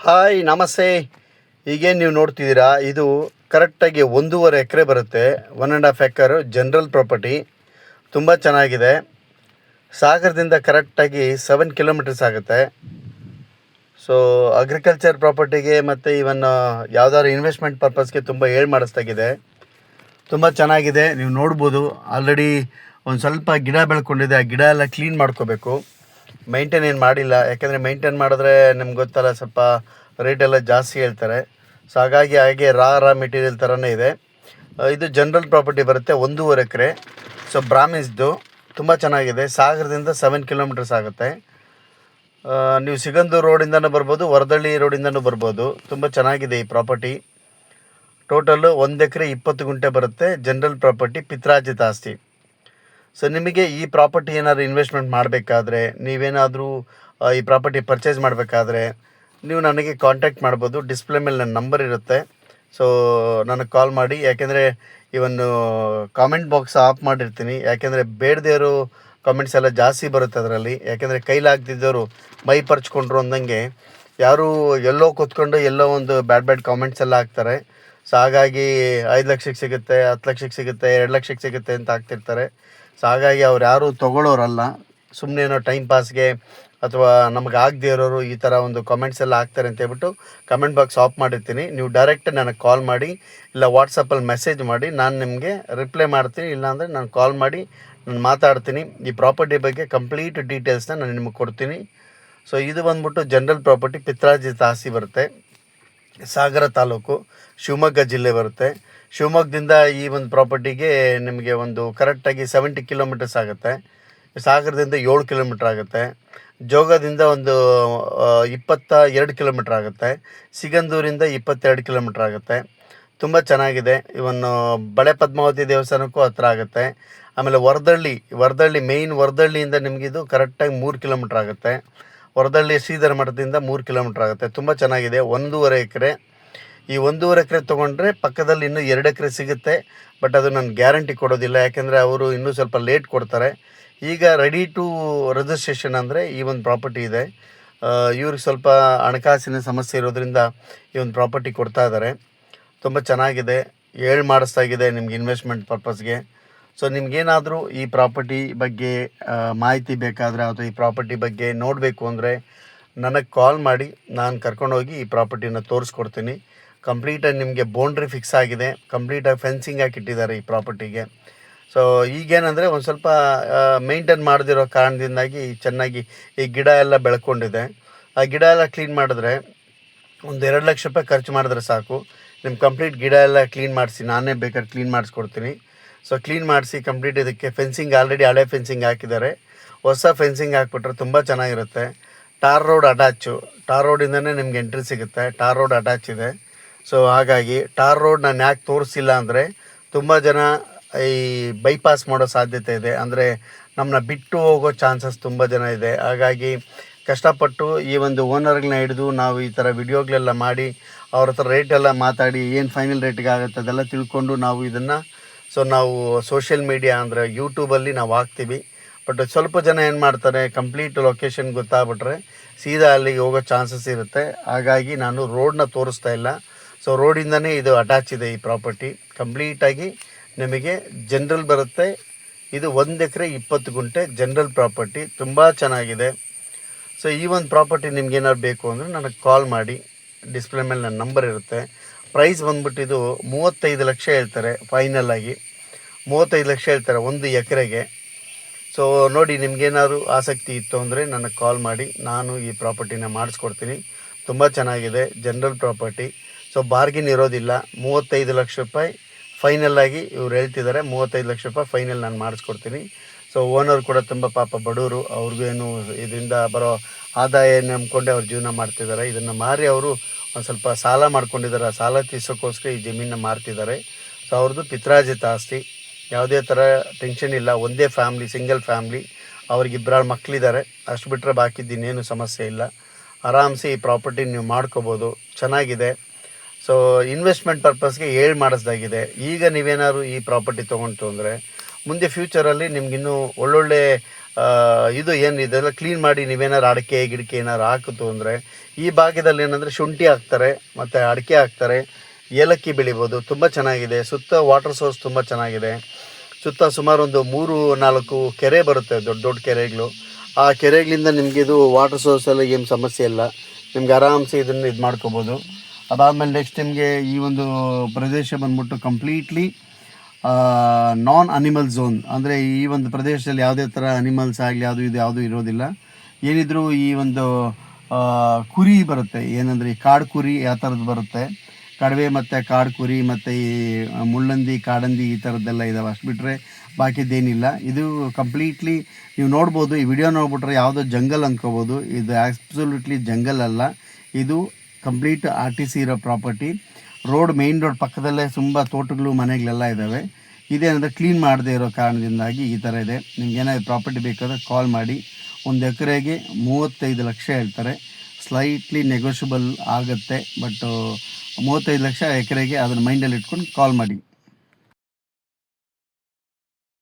Hi ನಮಸ್ತೆ. ಈಗೇನು ನೀವು ನೋಡ್ತಿದ್ದೀರಾ, ಇದು ಕರೆಕ್ಟಾಗಿ 1.5 ಎಕರೆ ಬರುತ್ತೆ. 1.5 ಎಕರ್ ಜನರಲ್ ಪ್ರಾಪರ್ಟಿ. ತುಂಬ ಚೆನ್ನಾಗಿದೆ. ಸಾಗರದಿಂದ ಕರೆಕ್ಟಾಗಿ 7 ಕಿಲೋಮೀಟರ್ಸ್ ಆಗುತ್ತೆ. ಸೊ ಅಗ್ರಿಕಲ್ಚರ್ ಪ್ರಾಪರ್ಟಿಗೆ ಮತ್ತು ಇವನ್ ಯಾವುದಾದ್ರು ಇನ್ವೆಸ್ಟ್ಮೆಂಟ್ ಪರ್ಪಸ್ಗೆ ತುಂಬ ಮಾಡಿಸ್ದಾಗಿದೆ. ತುಂಬ ಚೆನ್ನಾಗಿದೆ. ನೀವು ನೋಡ್ಬೋದು, ಆಲ್ರೆಡಿ ಒಂದು ಸ್ವಲ್ಪ ಗಿಡ ಬೆಳ್ಕೊಂಡಿದೆ. ಆ ಗಿಡ ಎಲ್ಲ ಕ್ಲೀನ್ ಮಾಡ್ಕೋಬೇಕು. ಮೈಂಟೈನ್ ಏನು ಮಾಡಿಲ್ಲ, ಯಾಕೆಂದರೆ ಮೈಂಟೈನ್ ಮಾಡಿದ್ರೆ ನಿಮ್ಗೆ ಗೊತ್ತಲ್ಲ, ಸ್ವಲ್ಪ ರೇಟೆಲ್ಲ ಜಾಸ್ತಿ ಹೇಳ್ತಾರೆ. ಸೊ ಹಾಗೆ ರಾ ಮೆಟೀರಿಯಲ್ ಥರನೇ ಇದೆ. ಇದು ಜನರಲ್ ಪ್ರಾಪರ್ಟಿ ಬರುತ್ತೆ, 1.5 ಎಕರೆ. ಸೊ ಬ್ರಾಹ್ಮಿನ್ಸ್ದು ತುಂಬ ಚೆನ್ನಾಗಿದೆ. ಸಾಗರದಿಂದ 7 ಕಿಲೋಮೀಟರ್ಸ್ ಆಗುತ್ತೆ. ನೀವು ಸಿಗಂದೂರು ರೋಡಿಂದನೂ ಬರ್ಬೋದು, ವರದಳ್ಳಿ ರೋಡಿಂದನೂ ಬರ್ಬೋದು. ತುಂಬ ಚೆನ್ನಾಗಿದೆ ಈ ಪ್ರಾಪರ್ಟಿ. ಟೋಟಲ್ಲು 1 ಎಕರೆ 20 ಗುಂಟೆ ಬರುತ್ತೆ. ಜನರಲ್ ಪ್ರಾಪರ್ಟಿ, ಪಿತ್ರಾರ್ಜಿತ ಆಸ್ತಿ. ಸೊ ನಿಮಗೆ ಈ ಪ್ರಾಪರ್ಟಿ ಏನಾದರೂ ಇನ್ವೆಸ್ಟ್ಮೆಂಟ್ ಮಾಡಬೇಕಾದ್ರೆ, ನೀವೇನಾದರೂ ಈ ಪ್ರಾಪರ್ಟಿ ಪರ್ಚೇಸ್ ಮಾಡಬೇಕಾದ್ರೆ ನೀವು ನನಗೆ ಕಾಂಟ್ಯಾಕ್ಟ್ ಮಾಡ್ಬೋದು. ಡಿಸ್ಪ್ಲೇ ಮೇಲೆ ನನ್ನ ನಂಬರ್ ಇರುತ್ತೆ. ಸೊ ನನಗೆ ಕಾಲ್ ಮಾಡಿ. ಯಾಕೆಂದರೆ ಇವನ್ನು ಕಾಮೆಂಟ್ ಬಾಕ್ಸ್ ಆಫ್ ಮಾಡಿರ್ತೀನಿ. ಯಾಕೆಂದರೆ ಬೇಡದೇವರು ಕಾಮೆಂಟ್ಸ್ ಎಲ್ಲ ಜಾಸ್ತಿ ಬರುತ್ತೆ ಅದರಲ್ಲಿ. ಯಾಕೆಂದರೆ ಕೈಲಾಗ್ತಿದ್ದವರು ಮೈ ಪರ್ಚ್ಕೊಂಡ್ರು ಅಂದಂಗೆ ಯಾರು ಎಲ್ಲೋ ಕೂತ್ಕೊಂಡು ಎಲ್ಲೋ ಒಂದು ಬ್ಯಾಡ್ ಕಾಮೆಂಟ್ಸ್ ಎಲ್ಲ ಹಾಕ್ತಾರೆ. ಸೊ ಹಾಗಾಗಿ 5 ಲಕ್ಷಕ್ಕೆ ಸಿಗುತ್ತೆ, 10 ಲಕ್ಷಕ್ಕೆ ಸಿಗುತ್ತೆ, 2 ಲಕ್ಷಕ್ಕೆ ಸಿಗುತ್ತೆ ಅಂತ ಹಾಕ್ತಿರ್ತಾರೆ. ಸೊ ಹಾಗಾಗಿ ಅವ್ರು ಯಾರೂ ತೊಗೊಳ್ಳೋರಲ್ಲ. ಸುಮ್ಮನೆ ಏನೋ ಟೈಮ್ ಪಾಸ್ಗೆ ಅಥವಾ ನಮಗೆ ಆಗದೇ ಇರೋರು ಈ ಥರ ಒಂದು ಕಾಮೆಂಟ್ಸ್ ಎಲ್ಲ ಹಾಕ್ತಾರೆ ಅಂತ ಹೇಳ್ಬಿಟ್ಟು ಕಮೆಂಟ್ ಬಾಕ್ಸ್ ಆಫ್ ಮಾಡಿರ್ತೀನಿ. ನೀವು ಡೈರೆಕ್ಟ್ ನನಗೆ ಕಾಲ್ ಮಾಡಿ, ಇಲ್ಲ ವಾಟ್ಸಪ್ಪಲ್ಲಿ ಮೆಸೇಜ್ ಮಾಡಿ, ನಾನು ನಿಮಗೆ ರಿಪ್ಲೈ ಮಾಡ್ತೀನಿ. ಇಲ್ಲಾಂದರೆ ನಾನು ಕಾಲ್ ಮಾಡಿ ನಾನು ಮಾತಾಡ್ತೀನಿ. ಈ ಪ್ರಾಪರ್ಟಿ ಬಗ್ಗೆ ಕಂಪ್ಲೀಟ್ ಡೀಟೇಲ್ಸ್ನ ನಾನು ನಿಮಗೆ ಕೊಡ್ತೀನಿ. ಸೊ ಇದು ಬಂದ್ಬಿಟ್ಟು ಜನರಲ್ ಪ್ರಾಪರ್ಟಿ, ಪಿತ್ರಾರ್ಜಿತ ಆಸ್ತಿ ಬರುತ್ತೆ. ಸಾಗರ ತಾಲೂಕು, ಶಿವಮೊಗ್ಗ ಜಿಲ್ಲೆ ಬರುತ್ತೆ. ಶಿವಮೊಗ್ಗದಿಂದ ಈ ಒಂದು ಪ್ರಾಪರ್ಟಿಗೆ ನಿಮಗೆ ಒಂದು ಕರೆಕ್ಟಾಗಿ 70 ಕಿಲೋಮೀಟರ್ಸ್ ಆಗುತ್ತೆ. ಸಾಗರದಿಂದ 7 ಕಿಲೋಮೀಟ್ರ್ ಆಗುತ್ತೆ. ಜೋಗದಿಂದ ಒಂದು 22 ಕಿಲೋಮೀಟ್ರ್ ಆಗುತ್ತೆ. ಸಿಗಂದೂರಿಂದ 22 ಕಿಲೋಮೀಟ್ರ್ ಆಗುತ್ತೆ. ತುಂಬ ಚೆನ್ನಾಗಿದೆ. ಇವನ್ನು ಬಳೆ ಪದ್ಮಾವತಿ ದೇವಸ್ಥಾನಕ್ಕೂ ಹತ್ರ ಆಗುತ್ತೆ. ಆಮೇಲೆ ವರದಳ್ಳಿ ಮೇಯ್ನ್ ವರದಳ್ಳಿಯಿಂದ ನಿಮಗಿದು ಕರೆಕ್ಟಾಗಿ 3 ಕಿಲೋಮೀಟ್ರ್ ಆಗುತ್ತೆ. ವರದಳ್ಳಿ ಶ್ರೀಧರ ಮಠದಿಂದ 3 ಕಿಲೋಮೀಟ್ರ್ ಆಗುತ್ತೆ. ತುಂಬ ಚೆನ್ನಾಗಿದೆ. 1.5 ಎಕರೆ. ಈ 1.5 ಎಕರೆ ತೊಗೊಂಡ್ರೆ ಪಕ್ಕದಲ್ಲಿ ಇನ್ನೂ 2 ಎಕರೆ ಸಿಗುತ್ತೆ. ಬಟ್ ಅದು ನಾನು ಗ್ಯಾರಂಟಿ ಕೊಡೋದಿಲ್ಲ, ಯಾಕೆಂದರೆ ಅವರು ಇನ್ನೂ ಸ್ವಲ್ಪ ಲೇಟ್ ಕೊಡ್ತಾರೆ. ಈಗ ರೆಡಿ ಟು ರಿಜಿಸ್ಟ್ರೇಷನ್ ಅಂದರೆ ಈ ಒಂದು ಪ್ರಾಪರ್ಟಿ ಇದೆ. ಇವ್ರಿಗೆ ಸ್ವಲ್ಪ ಹಣಕಾಸಿನ ಸಮಸ್ಯೆ ಇರೋದ್ರಿಂದ ಈ ಒಂದು ಪ್ರಾಪರ್ಟಿ ಕೊಡ್ತಾ ಇದ್ದಾರೆ. ತುಂಬ ಚೆನ್ನಾಗಿದೆ. ಮಾಡಿಸ್ತಾಗಿದೆ ನಿಮ್ಗೆ ಇನ್ವೆಸ್ಟ್ಮೆಂಟ್ ಪರ್ಪಸ್ಗೆ. ಸೊ ನಿಮಗೇನಾದರೂ ಈ ಪ್ರಾಪರ್ಟಿ ಬಗ್ಗೆ ಮಾಹಿತಿ ಬೇಕಾದರೆ ಅಥವಾ ಈ ಪ್ರಾಪರ್ಟಿ ಬಗ್ಗೆ ನೋಡಬೇಕು ಅಂದರೆ ನನಗೆ ಕಾಲ್ ಮಾಡಿ, ನಾನು ಕರ್ಕೊಂಡೋಗಿ ಈ ಪ್ರಾಪರ್ಟಿನ ತೋರಿಸ್ಕೊಡ್ತೀನಿ. ಕಂಪ್ಲೀಟಾಗಿ ನಿಮಗೆ ಬೌಂಡ್ರಿ ಫಿಕ್ಸ್ ಆಗಿದೆ. ಕಂಪ್ಲೀಟಾಗಿ ಫೆನ್ಸಿಂಗ್ ಹಾಕಿಟ್ಟಿದ್ದಾರೆ ಈ ಪ್ರಾಪರ್ಟಿಗೆ. ಸೊ ಈಗೇನಂದರೆ ಒಂದು ಸ್ವಲ್ಪ ಮೇಂಟೈನ್ ಮಾಡದಿರೋ ಕಾರಣದಿಂದಾಗಿ ಚೆನ್ನಾಗಿ ಈ ಗಿಡ ಎಲ್ಲ ಬೆಳ್ಕೊಂಡಿದೆ. ಆ ಗಿಡ ಎಲ್ಲ ಕ್ಲೀನ್ ಮಾಡಿದ್ರೆ ಒಂದು 2 ಲಕ್ಷ ರೂಪಾಯಿ ಖರ್ಚು ಮಾಡಿದ್ರೆ ಸಾಕು. ನಿಮ್ಮ ಕಂಪ್ಲೀಟ್ ಗಿಡ ಎಲ್ಲ ಕ್ಲೀನ್ ಮಾಡಿಸಿ, ನಾನೇ ಬೇಕಾದ್ರೆ ಕ್ಲೀನ್ ಮಾಡಿಸ್ಕೊಡ್ತೀನಿ. ಸೊ ಕ್ಲೀನ್ ಮಾಡಿಸಿ ಕಂಪ್ಲೀಟ್ ಇದಕ್ಕೆ ಫೆನ್ಸಿಂಗ್ ಆಲ್ರೆಡಿ ಹಳೆ ಫೆನ್ಸಿಂಗ್ ಹಾಕಿದ್ದಾರೆ. ಹೊಸ ಫೆನ್ಸಿಂಗ್ ಹಾಕ್ಬಿಟ್ರೆ ತುಂಬ ಚೆನ್ನಾಗಿರುತ್ತೆ. Tar road attach. ಟಾರ್ ರೋಡಿಂದನೇ ನಿಮ್ಗೆ ಎಂಟ್ರಿ ಸಿಗುತ್ತೆ. ಟಾರ್ ರೋಡ್ ಅಟ್ಯಾಚ್ ಇದೆ. ಸೊ ಹಾಗಾಗಿ ಟಾರ್ ರೋಡ್ ನಾನು ಯಾಕೆ ತೋರಿಸಿಲ್ಲ ಅಂದರೆ, ತುಂಬ ಜನ ಈ ಬೈಪಾಸ್ ಮಾಡೋ ಸಾಧ್ಯತೆ ಇದೆ. ಅಂದರೆ ನಮ್ಮನ್ನ ಬಿಟ್ಟು ಹೋಗೋ ಚಾನ್ಸಸ್ ತುಂಬ ಜನ ಇದೆ. ಹಾಗಾಗಿ ಕಷ್ಟಪಟ್ಟು ಈ ಒಂದು ಓನರ್ಗಳನ್ನ ಹಿಡಿದು ನಾವು ಈ ಥರ ವಿಡಿಯೋಗಳೆಲ್ಲ ಮಾಡಿ ಅವ್ರ ಹತ್ರ ರೇಟೆಲ್ಲ ಮಾತಾಡಿ ಏನು ಫೈನಲ್ ರೇಟಿಗೆ ಆಗುತ್ತೆ ಅದೆಲ್ಲ ತಿಳ್ಕೊಂಡು ನಾವು ಇದನ್ನು ನಾವು ಸೋಷಿಯಲ್ ಮೀಡಿಯಾ ಅಂದರೆ ಯೂಟ್ಯೂಬಲ್ಲಿ ನಾವು ಹಾಕ್ತೀವಿ. ಬಟ್ ಸ್ವಲ್ಪ ಜನ ಏನು ಮಾಡ್ತಾರೆ, ಕಂಪ್ಲೀಟ್ ಲೊಕೇಶನ್ ಗೊತ್ತಾಗ್ಬಿಟ್ರೆ ಸೀದಾ ಅಲ್ಲಿಗೆ ಹೋಗೋ ಚಾನ್ಸಸ್ ಇರುತ್ತೆ. ಹಾಗಾಗಿ ನಾನು ರೋಡನ್ನ ತೋರಿಸ್ತಾ ಇಲ್ಲ. ಸೊ ರೋಡಿಂದನೇ ಇದು ಅಟ್ಯಾಚ್ ಇದೆ ಈ ಪ್ರಾಪರ್ಟಿ. ಕಂಪ್ಲೀಟಾಗಿ ನಿಮಗೆ ಜನರಲ್ ಬರುತ್ತೆ. ಇದು 1 ಎಕರೆ 20 ಗುಂಟೆ ಜನರಲ್ ಪ್ರಾಪರ್ಟಿ. ತುಂಬ ಚೆನ್ನಾಗಿದೆ. ಸೊ ಈ ಒಂದು ಪ್ರಾಪರ್ಟಿ ನಿಮ್ಗೇನಾದ್ರು ಬೇಕು ಅಂದರೆ ನನಗೆ ಕಾಲ್ ಮಾಡಿ. ಡಿಸ್ಪ್ಲೇ ಮೇಲೆ ನನ್ನ ನಂಬರ್ ಇರುತ್ತೆ. ಪ್ರೈಸ್ ಬಂದ್ಬಿಟ್ಟು ಇದು 35 ಲಕ್ಷ ಹೇಳ್ತಾರೆ. ಫೈನಲ್ಲಾಗಿ 35 ಲಕ್ಷ ಹೇಳ್ತಾರೆ 1 ಎಕರೆಗೆ. ಸೊ ನೋಡಿ, ನಿಮಗೇನಾದ್ರು ಆಸಕ್ತಿ ಇತ್ತು ಅಂದರೆ ನನಗೆ ಕಾಲ್ ಮಾಡಿ, ನಾನು ಈ ಪ್ರಾಪರ್ಟಿನ ಮಾಡಿಸ್ಕೊಡ್ತೀನಿ. ತುಂಬ ಚೆನ್ನಾಗಿದೆ ಜನರಲ್ ಪ್ರಾಪರ್ಟಿ. ಸೊ ಬಾರ್ಗಿನ್ ಇರೋದಿಲ್ಲ. 35 ಲಕ್ಷ ರೂಪಾಯಿ ಫೈನಲ್ಲಾಗಿ ಇವ್ರು ಹೇಳ್ತಿದ್ದಾರೆ. 35 ಲಕ್ಷ ರೂಪಾಯಿ ಫೈನಲ್ ನಾನು ಮಾಡಿಸ್ಕೊಡ್ತೀನಿ. ಸೊ ಓನರ್ ಕೂಡ ತುಂಬ ಪಾಪ ಬಡವರು. ಅವ್ರಿಗೇನು ಇದರಿಂದ ಬರೋ ಆದಾಯ ನಂಬ್ಕೊಂಡೆ ಅವ್ರು ಜೀವನ ಮಾಡ್ತಿದ್ದಾರೆ. ಇದನ್ನು ಮಾರಿ ಅವರು ಒಂದು ಸ್ವಲ್ಪ ಸಾಲ ಮಾಡ್ಕೊಂಡಿದ್ದಾರೆ. ಆ ಸಾಲ ತೀರ್ಸೋಕ್ಕೋಸ್ಕರ ಈ ಜಮೀನನ್ನ ಮಾರ್ತಿದ್ದಾರೆ. ಸೊ ಅವ್ರದ್ದು ಪಿತ್ರಾರ್ಜಿತ ಆಸ್ತಿ. ಯಾವುದೇ ಥರ ಟೆನ್ಷನ್ ಇಲ್ಲ. ಒಂದೇ ಫ್ಯಾಮ್ಲಿ, ಸಿಂಗಲ್ ಫ್ಯಾಮ್ಲಿ. ಅವ್ರಿಗೆ 2 ಮಕ್ಕಳಿದ್ದಾರೆ. ಅಷ್ಟು ಬಿಟ್ಟರೆ ಬಾಕಿದ್ದೇನೇನು ಸಮಸ್ಯೆ ಇಲ್ಲ. ಆರಾಮ್ಸೆ ಈ ಪ್ರಾಪರ್ಟಿ ನೀವು ಮಾಡ್ಕೋಬೋದು. ಚೆನ್ನಾಗಿದೆ. ಸೊ ಇನ್ವೆಸ್ಟ್ಮೆಂಟ್ ಪರ್ಪಸ್ಗೆ ಮಾಡಿಸ್ದಾಗಿದೆ. ಈಗ ನೀವೇನಾದ್ರು ಈ ಪ್ರಾಪರ್ಟಿ ತೊಗೊಂಡು ಅಂದರೆ ಮುಂದೆ ಫ್ಯೂಚರಲ್ಲಿ ನಿಮಗಿನ್ನೂ ಒಳ್ಳೊಳ್ಳೆ ಇದು ಏನು ಇದೆಲ್ಲ ಕ್ಲೀನ್ ಮಾಡಿ ನೀವೇನಾರು ಅಡಿಕೆ ಗಿಡಕೆ ಏನಾರು ಹಾಕಿತು ಅಂದರೆ ಈ ಭಾಗದಲ್ಲಿ ಏನಂದರೆ ಶುಂಠಿ ಹಾಕ್ತಾರೆ ಮತ್ತು ಅಡಿಕೆ ಹಾಕ್ತಾರೆ, ಏಲಕ್ಕಿ ಬೆಳಿಬೋದು. ತುಂಬ ಚೆನ್ನಾಗಿದೆ. ಸುತ್ತ ವಾಟರ್ ಸೋರ್ಸ್ ತುಂಬ ಚೆನ್ನಾಗಿದೆ. ಸುತ್ತ ಸುಮಾರು ಒಂದು 3-4 ಕೆರೆ ಬರುತ್ತೆ, ದೊಡ್ಡ ದೊಡ್ಡ ಕೆರೆಗಳು. ಆ ಕೆರೆಗಳಿಂದ ನಿಮಗೆ ಇದು ವಾಟರ್ ಸೋರ್ಸ್ ಎಲ್ಲ ಏನು ಸಮಸ್ಯೆ ಇಲ್ಲ, ನಿಮ್ಗೆ ಆರಾಮ್ಸೆ ಇದನ್ನು ಇದು ಮಾಡ್ಕೋಬೋದು. ಅದಾದಮೇಲೆ ನೆಕ್ಸ್ಟ್ ನಿಮಗೆ ಈ ಒಂದು ಪ್ರದೇಶ ಬಂದ್ಬಿಟ್ಟು ಕಂಪ್ಲೀಟ್ಲಿ ನಾನ್ ಅನಿಮಲ್ ಝೋನ್. ಅಂದರೆ ಈ ಒಂದು ಪ್ರದೇಶದಲ್ಲಿ ಯಾವುದೇ ಥರ ಅನಿಮಲ್ಸ್ ಆಗಲಿ ಯಾವುದು ಇರೋದಿಲ್ಲ. ಏನಿದ್ರು ಈ ಒಂದು ಕುರಿ ಬರುತ್ತೆ, ಏನಂದರೆ ಈ ಕಾಡು ಕುರಿ ಆ ಥರದ್ದು ಬರುತ್ತೆ, ಕಡವೆ ಮತ್ತು ಕಾಡು ಕುರಿ ಮತ್ತು ಈ ಮುಳ್ಳಂದಿ ಕಾಡಂದಿ ಈ ಥರದ್ದೆಲ್ಲ ಇದ್ದಾವೆ. ಅಷ್ಟು ಬಿಟ್ಟರೆ ಬಾಕಿದ್ದೇನಿಲ್ಲ. ಇದು ಕಂಪ್ಲೀಟ್ಲಿ ನೀವು ನೋಡ್ಬೋದು, ಈ ವಿಡಿಯೋ ನೋಡ್ಬಿಟ್ರೆ ಯಾವುದೋ ಜಂಗಲ್ ಅಂದ್ಕೋಬೋದು. ಇದು ಆ್ಯಕ್ಚುಲಿಟ್ಲಿ ಜಂಗಲ್ ಅಲ್ಲ, ಇದು ಕಂಪ್ಲೀಟ್ RTC ಇರೋ ಪ್ರಾಪರ್ಟಿ. ಮೇನ್ ರೋಡ್ ಪಕ್ಕದಲ್ಲೇ ತುಂಬ ತೋಟಗಳು ಮನೆಗಳೆಲ್ಲ ಇದ್ದಾವೆ. ಇದೇನಂದರೆ ಕ್ಲೀನ್ ಮಾಡದೇ ಇರೋ ಕಾರಣದಿಂದಾಗಿ ಈ ಥರ ಇದೆ. ನಿಮ್ಗೆ ಏನಾದ್ರು ಪ್ರಾಪರ್ಟಿ ಬೇಕಾದರೆ ಕಾಲ್ ಮಾಡಿ. 1 ಎಕರೆಗೆ 35 ಲಕ್ಷ ಹೇಳ್ತಾರೆ. ಸ್ಲೈಟ್ಲಿ ನೆಗೋಷಿಯಬಲ್ ಆಗುತ್ತೆ, ಬಟ್ 35 ಲಕ್ಷ ಎಕರೆಗೆ ಅದನ್ನು ಮೈಂಡಲ್ಲಿ ಇಟ್ಕೊಂಡು ಕಾಲ್ ಮಾಡಿ.